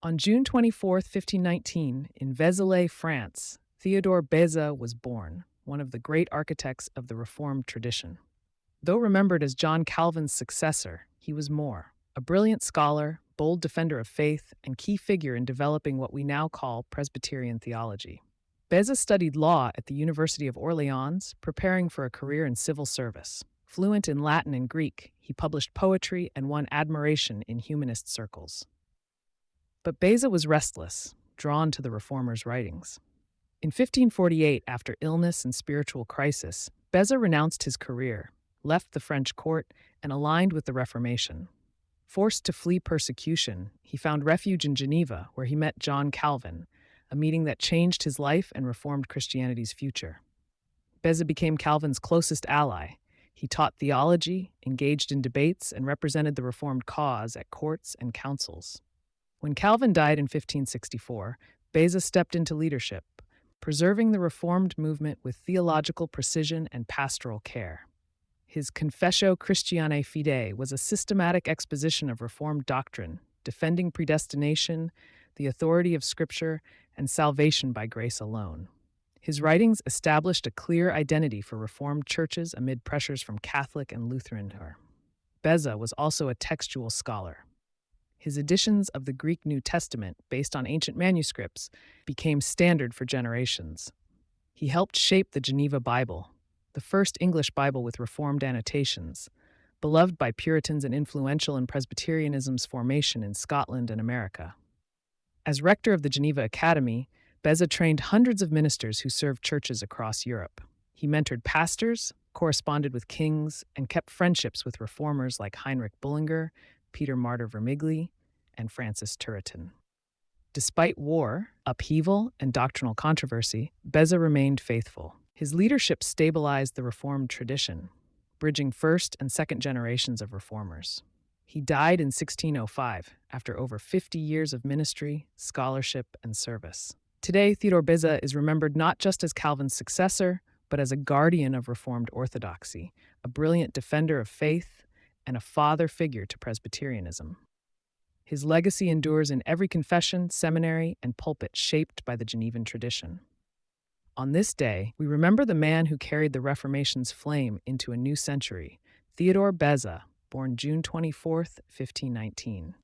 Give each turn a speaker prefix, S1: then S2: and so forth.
S1: On June 24, 1519, in Vézelay, France, Theodore Beza was born, one of the great architects of the Reformed tradition. Though remembered as John Calvin's successor, he was more: a brilliant scholar, bold defender of faith, and key figure in developing what we now call Presbyterian theology. Beza studied law at the University of Orleans, preparing for a career in civil service. Fluent in Latin and Greek, he published poetry and won admiration in humanist circles. But Beza was restless, drawn to the reformers' writings. In 1548, after illness and spiritual crisis, Beza renounced his career, left the French court, and aligned with the Reformation. Forced to flee persecution, he found refuge in Geneva, where he met John Calvin, a meeting that changed his life and reformed Christianity's future. Beza became Calvin's closest ally. He taught theology, engaged in debates, and represented the Reformed cause at courts and councils. When Calvin died in 1564, Beza stepped into leadership, preserving the Reformed movement with theological precision and pastoral care. His Confessio Christianae Fidei was a systematic exposition of Reformed doctrine, defending predestination, the authority of Scripture, and salvation by grace alone. His writings established a clear identity for Reformed churches amid pressures from Catholic and Lutheran. Beza was also a textual scholar. His editions of the Greek New Testament, based on ancient manuscripts, became standard for generations. He helped shape the Geneva Bible, the first English Bible with Reformed annotations, beloved by Puritans and influential in Presbyterianism's formation in Scotland and America. As rector of the Geneva Academy, Beza trained hundreds of ministers who served churches across Europe. He mentored pastors, corresponded with kings, and kept friendships with reformers like Heinrich Bullinger, Peter Martyr Vermigli, and Francis Turretin. Despite war, upheaval, and doctrinal controversy, Beza remained faithful. His leadership stabilized the Reformed tradition, bridging first and second generations of reformers. He died in 1605, after over 50 years of ministry, scholarship, and service. Today, Theodore Beza is remembered not just as Calvin's successor, but as a guardian of Reformed orthodoxy, a brilliant defender of faith, and a father figure to Presbyterianism. His legacy endures in every confession, seminary, and pulpit shaped by the Genevan tradition. On this day, we remember the man who carried the Reformation's flame into a new century, Theodore Beza, born June 24, 1519.